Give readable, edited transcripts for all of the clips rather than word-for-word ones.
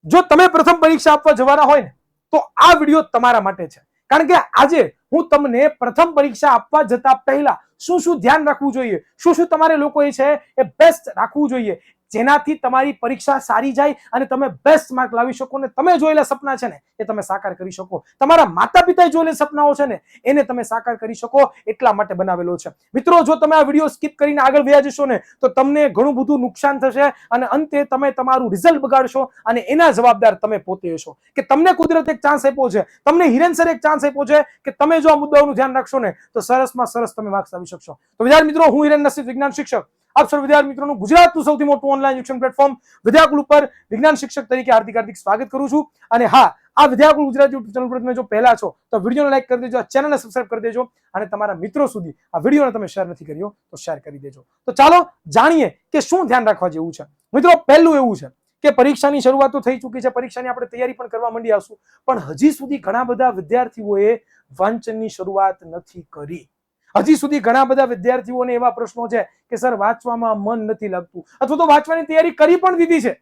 જો તમે પ્રથમ પરીક્ષા આપવા જવાના હોય ને તો આ વિડીયો તમારા માટે છે. કારણ કે આજે હું તમને પ્રથમ પરીક્ષા આપવા જતા પહેલા શું શું ધ્યાન રાખવું જોઈએ, શું શું તમારે લોકોએ છે એ બેસ્ટ રાખવું જોઈએ, જેનાથી તમારી પરીક્ષા સારી જાય અને તમે બેસ્ટ માર્ક લાવી શકો ને તમે જોયેલા સપના છે ને એ તમે સાકાર કરી શકો, તમારા માતા પિતાએ જોયેલા સપનાઓ છે ને એને તમે સાકાર કરી શકો, એટલા માટે બનાવેલો છે. મિત્રો, જો તમે આ વિડીયો સ્કીપ કરીને આગળ વ્યા જશો ને તો તમને ઘણું બધું નુકસાન થશે અને અંતે તમે તમારું રિઝલ્ટ બગાડશો અને એના જવાબદાર તમે પોતે હશો. કે તમને કુદરત એક ચાન્સ આપ્યો છે, તમને હિરેન સર એક ચાન્સ આપ્યો છે કે તમે જો આ મુદ્દાઓનું ધ્યાન રાખશો ને તો સરસમાં સરસ તમે માર્ક્સ લાવી શકશો. તો વિદ્યાર્થી મિત્રો, હું હિરેન નસીબ, વિજ્ઞાન શિક્ષક, આપ સૌ વિદ્યાર્થી મિત્રોનું ગુજરાતનું સૌથી મોટું ઓનલાઈન શિક્ષણ પ્લેટફોર્મ વિદ્યાકુલ ઉપર વિજ્ઞાન શિક્ષક તરીકે હાર્દિક સ્વાગત કરું છું. અને હા, આ વિદ્યાકુલ ગુજરાત યુટ્યુબ ચેનલ પર તમે જો પહેલા છો તો વિડીયોને લાઈક કરી દેજો, ચેનલને સબસ્ક્રાઇબ કરી દેજો અને તમારા મિત્રો સુધી આ વિડીયોને તમે શેર નથી કર્યો તો શેર કરી દેજો. તો ચાલો જાણીએ કે શું ધ્યાન રાખવા જેવું છે. મિત્રો, પહેલું એવું છે કે પરીક્ષાની શરૂઆત તો થઈ ચૂકી છે, પરીક્ષાની આપણે તૈયારી પણ કરવા માંડી આવશું, પણ હજી સુધી ઘણા બધા વિદ્યાર્થીઓએ વાંચનની શરૂઆત નથી કરી. હજી સુધી ઘણા બધા વિદ્યાર્થીઓને એવા પ્રશ્નો છે કે સર વાંચવામાં મન નથી લાગતું, અથવા તો વાંચવાની તૈયારી કરી પણ દીધી છે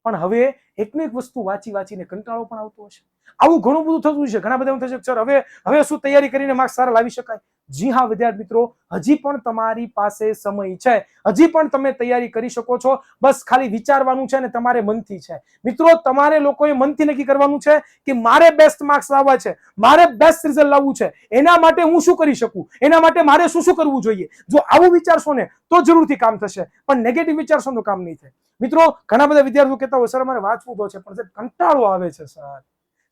પણ હવે એકને એક વસ્તુ વાંચી વાંચીને કંટાળો પણ આવતો હશે. આવું ઘણું બધું થતું છે. ઘણા બધા એમ થશે સર હવે શું તૈયારી કરીને માર્ક્સ સારા લાવી શકાય? જી હા વિદ્યાર્થી મિત્રો, હજી પણ તમારી પાસે સમય છે, હજી પણ તમે તૈયારી કરી શકો છો. બસ ખાલી વિચારવાનું છે અને તમારે મનથી છે. મિત્રો, તમારે લોકોએ મનથી નક્કી કરવાનું છે કે મારે બેસ્ટ માર્ક્સ લાવવા છે, મારે બેસ્ટ રિઝલ્ટ લાવવું છે, એના માટે હું શું કરી શકું, એના માટે મારે શું શું કરવું જોઈએ. જો આવું વિચારશો ને તો જરૂરથી કામ થશે, પણ નેગેટિવ વિચારશો તો કામ નહીં થાય. મિત્રો, ઘણા બધા વિદ્યાર્થીઓ કહેતા હોય સર અમારે વાંચવું તો છે પણ કંટાળો આવે છે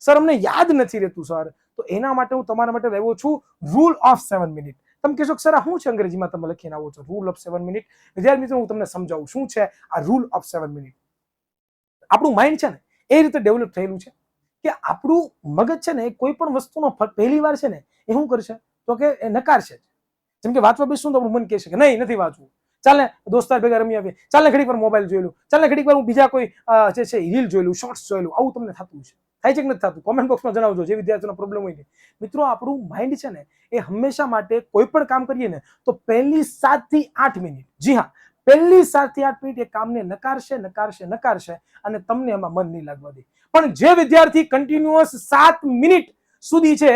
સર અમને યાદ નથી રહેતું સર. તો એના માટે હું તમારા માટે લાવ્યો છું રૂલ ઓફ 7 મિનિટ. તમે કહેશો સર આ શું છે અંગ્રેજીમાં તમે લખીને આવો છો રૂલ ઓફ 7 મિનિટ? વિદ્યાર્થી મિત્રો, હું તમને સમજાવું શું છે આ રૂલ ઓફ 7 મિનિટ. આપણું માઇન્ડ છે ને એ રીતે ડેવલપ થયેલું છે કે આપણું મગજ છે ને એ કોઈ પણ વસ્તુનો પહેલી વાર છે ને એ શું કરશે તો કે એ નકારશે. જેમ કે વાંચવા બેસું તો આપણું મન કહેશે કે નહીં નથી વાંચવું, ચાલ ને દોસ્તાર ભેગા રમી આવીએ, ચાલ ને ઘડીક વાર મોબાઈલ જોઈ લઉં, ચાલ ને ઘડીક વાર હું બીજા કોઈ જે છે રીલ જોઈ લઉં, શોર્ટ્સ જોઈ લઉં. આવું તમને થતું છે? થાય છે કે નથી થતું? કોમેન્ટ બોક્સમાં જણાવજો જે વિદ્યાર્થીઓનો પ્રોબ્લેમ હોય ને. મિત્રો, આપણું માઇન્ડ છે ને એ હંમેશા માટે કોઈ પણ કામ કરીએ ને તો પહેલી 7 થી 8 મિનિટ, જી હા પહેલી 7 થી 8 મિનિટ એ કામને નકારશે અને તમને એમાં મન નહીં લાગવા દે. પણ જે વિદ્યાર્થી કન્ટિન્યુઅસ 7 મિનિટ સુધી છે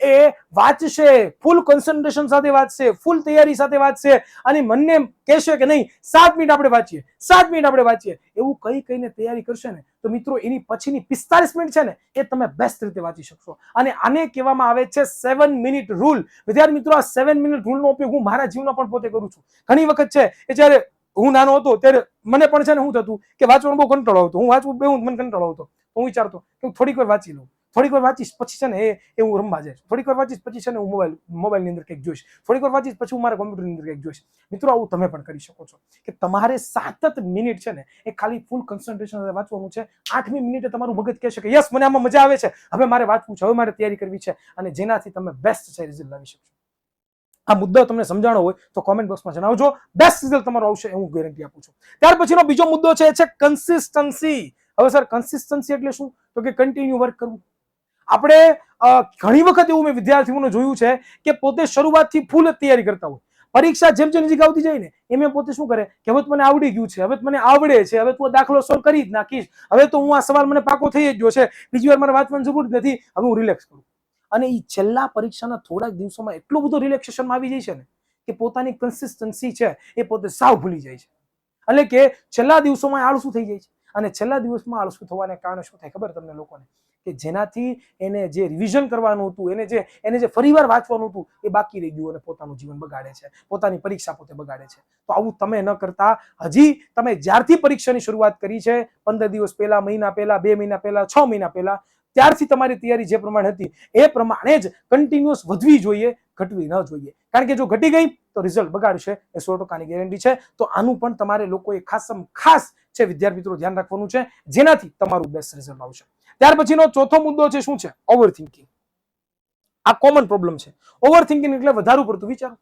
એ વાંચશે, ફૂલ કોન્સન્ટ્રેશન સાથે વાંચશે, ફૂલ તૈયારી સાથે વાંચશે અને મનને કહેશે કે નહીં 7 મિનિટ આપણે વાંચીએ, 7 મિનિટ આપણે વાંચીએ, એવું કહીને તૈયારી કરશે ને તો મિત્રો એની પછીની 45 મિનિટ છે ને એ તમે બેસ્ટ રીતે વાંચી શકશો. અને આને કહેવામાં આવે છે 7 મિનિટ રૂલ. વિદ્યાર્થી મિત્રો, આ 7 મિનિટ રૂલનો ઉપયોગ હું મારા જીવનમાં પણ પોતે કરું છું. ઘણી વખત છે એ જ્યારે હું નાનો હતો ત્યારે મને પણ છે ને શું થતું કે વાંચવાનો બહુ કંટાળો આવતો, હું વાંચવું બે મને કંટાળો આવતો, હું વિચારતો કે થોડીક વાર વાંચી લઉં, થોડીક વાર વાંચીશ પછી છે ને એ હું રમવા જઈશ, થોડીક વાર વાંચીશ પછી છે ને હું મોબાઈલની અંદર કંઈક જોઈશ, થોડીક વાર વાંચીશ પછી હું મારા કોમ્પ્યુટરની અંદર કંઈક જોઈશ. મિત્રો, આવું તમે પણ કરી શકો છો કે તમારે 7 મિનિટ છે ને એ ખાલી ફૂલ કોન્સન્ટ્રેશન સાથે વાંચવાનું છે. 8મી મિનિટે તમારું મગજ કહેશે કે યસ મને આમાં મજા આવે છે, હવે મારે વાંચવું છે, હવે મારે તૈયારી કરવી છે અને જેનાથી તમે બેસ્ટ છે રિઝલ્ટ લાવી શકશો. આ મુદ્દો તમને સમજાણો હોય તો કોમેન્ટ બોક્સમાં જણાવજો, બેસ્ટ રિઝલ્ટ તમારો આવશે હું ગેરંટી આપું છું. ત્યાર પછીનો બીજો મુદ્દો છે કન્સિસ્ટન્સી. હવે સર કન્સિસ્ટન્સી એટલે શું? તો કે કન્ટિન્યુ વર્ક કરવું. આપણે ઘણી વખત એવું મેં વિદ્યાર્થીઓને જોયું છે કે પોતે શરૂઆતથી ફૂલ તૈયારી કરતા હોય, પરીક્ષા જેમ જેમ નજીક આવતી જાય ને એમ પોતે શું કરે કે હવે મને આવડી ગયું છે, હવે મને આવડે છે, હવે તું દાખલો સોલ્વ કરી જ નાખીશ, હવે તો હું આ સવાલ મને પાકો થઈ જ ગયો છે, બીજી વાર મારે વાંચવાની જરૂર જ નથી, હવે હું રિલેક્સ કરું. અને એ છેલ્લા પરીક્ષાના થોડાક દિવસોમાં એટલો બધો રિલેક્સેશનમાં આવી જાય છે ને કે પોતાની કન્સિસ્ટન્સી છે એ પોતે સાવ ભૂલી જાય છે. એટલે કે છેલ્લા દિવસોમાં આળસુ થઈ જાય છે અને છેલ્લા દિવસમાં આળસુ થવાને કારણે શું થાય ખબર તમને લોકોને કે જેનાથી એને જે રિવિઝન કરવાનું હતું, એને જે ફરીવાર વાંચવાનું હતું એ બાકી રહી ગયું અને પોતાનું જીવન બગાડે છે, પોતાની પરીક્ષા પોતે બગાડે છે. તો આવું તમે ન કરતા. હજી તમે જ્યારથી પરીક્ષાની શરૂઆત કરી છે 15 દિવસ પહેલા, મહિના પહેલા, 2 મહિના પહેલા, 6 મહિના પહેલા, ત્યારથી તમારી તૈયારી જે પ્રમાણે હતી એ પ્રમાણે જ કન્ટિન્યુઅસ વધવી જોઈએ, ઘટવી ન જોઈએ. કારણ કે જો ઘટી ગઈ તો રિઝલ્ટ બગાડશે, એ 100%ની ગેરંટી છે. તો આનું પણ તમારે લોકોએ ખાસ છે વિદ્યાર્થી મિત્રો ધ્યાન રાખવાનું છે, જેનાથી તમારું બેસ્ટ રિઝલ્ટ આવશે. ત્યાર પછીનો ચોથો મુદ્દો છે શું છે? Over thinking. આ કોમન પ્રોબ્લેમ છે. ઓવર થિંકિંગ એટલે વધારે પડતું વિચારો.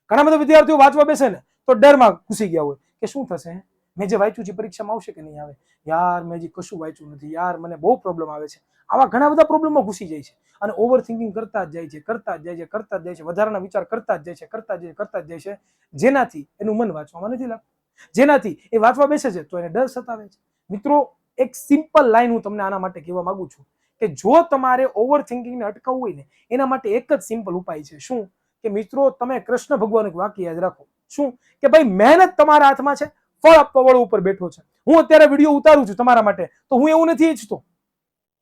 ઘણા બધા વિદ્યાર્થીઓ વાંચવા બેસે ને તો ડરમાં ઘૂસી ગયા હોય કે શું થશે, મેં જે વાંચ્યું છે પરીક્ષામાં આવશે કે નહીં આવે, યાર મેં હજી કશું વાંચ્યું નથી, યાર મને બહુ પ્રોબ્લેમ આવે છે. આવા ઘણા બધા પ્રોબ્લેમમાં ઘૂસી જાય છે અને ઓવર થિંકિંગ કરતા જ જાય છે, વધારાના વિચાર કરતા જ જાય છે, જેનાથી એનું મન વાંચવામાં નથી લાગતું, જેનાથી એ વાંચવા બેસે છે તો એને ડર સતાવે છે. મિત્રો, એક સિમ્પલ લાઈન હું તમને આના માટે કહેવા માંગુ છું કે જો તમારે ઓવર થિંકિંગને અટકાવવું હોય ને એના માટે એક જ સિમ્પલ ઉપાય છે. શું? કે મિત્રો તમે કૃષ્ણ ભગવાનનું એક વાક્ય યાદ રાખો. શું? કે ભાઈ મહેનત તમારા હાથમાં છે, ફળ આપવા વાળો ઉપર બેઠો છે. હું અત્યારે વિડીયો ઉતારું છું તમારા માટે, તો હું એવું નથી ઈચ્છતો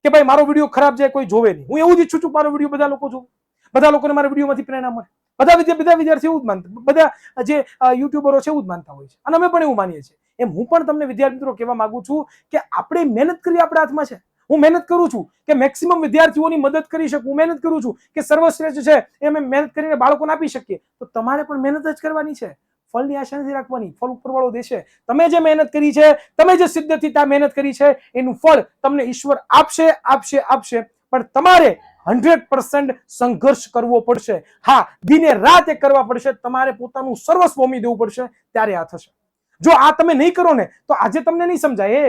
કે ભાઈ મારો વિડીયો ખરાબ જાય, કોઈ જોવે નહીં. હું એવું જ ઈચ્છું છું મારો વિડીયો બધા લોકો જોવે, બધા લોકોને મારા વિડીયોમાંથી પ્રેરણા મળે. બધા વિદ્યાર્થીઓ એવું જ માનતા, બધા જે યુટ્યુબરો છે એવું જ માનતા હોય છે, અને અમે પણ એવું માનીએ છીએ. એમ હું પણ તમને વિદ્યાર્થી મિત્રો કહેવા માંગુ છું કે આપણે મહેનત કરવી આપણા હાથમાં છે. હું મહેનત કરું છું કે મેક્સિમમ વિદ્યાર્થીઓની મદદ કરી શકું. હું મહેનત કરું છું કે સર્વશ્રેષ્ઠ છે એ અમે મહેનત કરીને બાળકોને આપી શકીએ. તો તમારે પણ મહેનત જ કરવાની છે. ફળની આશા નથી રાખવાની. ફળ ઉપરવાળો દેશે. તમે જે મહેનત કરી છે, તમે જે સિદ્ધથી ત્યાં મહેનત કરી છે, એનું ફળ તમને ઈશ્વર આપશે આપશે આપશે. પણ તમારે 100% સંઘર્ષ કરવો પડશે. હા, દિને રાત એ કરવા પડશે. તમારે પોતાનું સર્વસ્વ હોમી દેવું પડશે, ત્યારે આ થશે. જો આ તમે નહીં કરો ને તો આજે તમને નહીં સમજાય,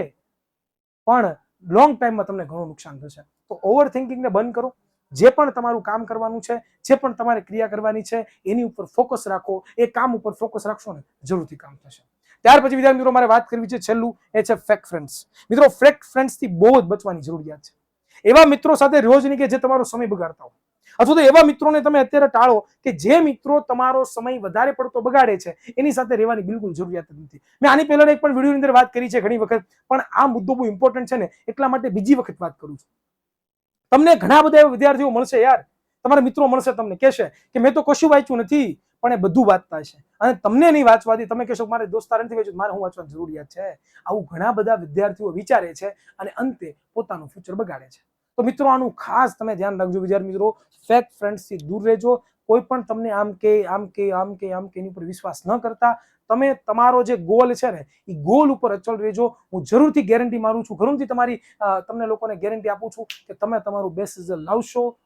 પણ લોંગ ટાઈમમાં તમને ઘણું નુકસાન થશે. તો ઓવર થિંકિંગને બંધ કરો. જે પણ તમારું કામ કરવાનું છે, જે પણ તમારે ક્રિયા કરવાની છે, એની ઉપર ફોકસ રાખો. એ કામ ઉપર ફોકસ રાખશો ને જરૂરથી કામ થશે. ત્યાર પછી વિદ્યાર્થી મિત્રો મારે વાત કરવી છે છેલ્લું, એ છે ફેક ફ્રેન્ડ્સ. મિત્રો ફેક ફ્રેન્ડ્સ થી બહુ જ બચવાની જરૂરિયાત છે. એવા મિત્રો સાથે રોજ નહીં કે જે તમારો સમય બગાડતા હોય, અથવા તો એવા મિત્રોને તમે અત્યારે ટાળો કે જે મિત્રો તમારો સમય વધારે પડતો બગાડે છે. એની સાથે રહેવાની બિલકુલ જરૂરિયાત નથી. મેં આની પહેલા એક પણ વિડીયોની અંદર વાત કરી છે ઘણી વખત, પણ આ મુદ્દો બહુ ઇમ્પોર્ટન્ટ છે ને એટલા માટે બીજી વખત વાત કરું છું. તમને ઘણા બધા એવા વિદ્યાર્થીઓ મળશે યાર, તમારા મિત્રો મળશે, તમને કહેશે કે મેં તો કશું વાંચ્યું નથી, પણ એ બધું વાંચતા હશે. અને તમને નહીં વાંચવાથી તમે કહેશો મારે દોસ્તાર નથી વાંચ્યું, મારે હું વાંચવાની જરૂરિયાત છે. આવું ઘણા બધા વિદ્યાર્થીઓ વિચારે છે અને અંતે પોતાનું ફ્યુચર બગાડે છે. તો મિત્રો આનું ખાસ તમે ધ્યાન રાખજો વિદ્યાર્થી મિત્રો. ફેક ફ્રેન્ડ્સથી દૂર રહેજો. કોઈ પણ તમને આમ કે એની ઉપર વિશ્વાસ ન કરતા. તમે તમારો જે ગોલ છે ને એ ગોલ ઉપર અચલ રહેજો. હું જરૂરથી ગેરંટી મારું છું, જરૂરથી તમને લોકોને ગેરંટી આપું છું કે તમે તમારું બેસ્ટ રિઝલ્ટ લાવશો.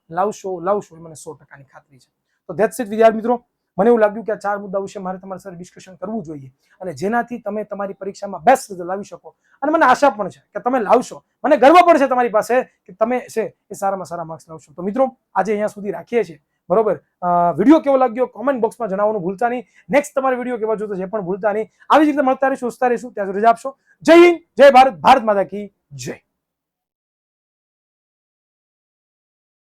એ મને 100%ની ખાતરી છે. તો ધેટ્સ ઇટ વિદ્યાર્થી મિત્રો. મને એવું લાગ્યું કે આ 4 મુદ્દા વિશે મારે તમારી સાથે ડિસ્કશન કરવું જોઈએ, અને જેનાથી તમે તમારી પરીક્ષામાં બેસ્ટ રિઝલ્ટ લાવી શકો. અને મને આશા પણ છે કે તમે લાવશો. મને ગર્વ પણ છે તમારી પાસે કે તમે છે એ સારામાં સારા માર્ક્સ લાવશો. તો મિત્રો આજે અહીંયા સુધી રાખીએ છીએ, બરોબર. વિડીયો કેવો લાગ્યો કોમેન્ટ બોક્સમાં જણાવવાનું ભૂલતા નહીં. નેક્સ્ટ તમારે વિડીયો કેવા જોતો છે એ પણ ભૂલતા નહીં. આવી જ રીતે મળતા રહીશું, ત્યાં સુધી રજા આપશો. જય હિન્દ, જય ભારત, ભારત માતા કી જય.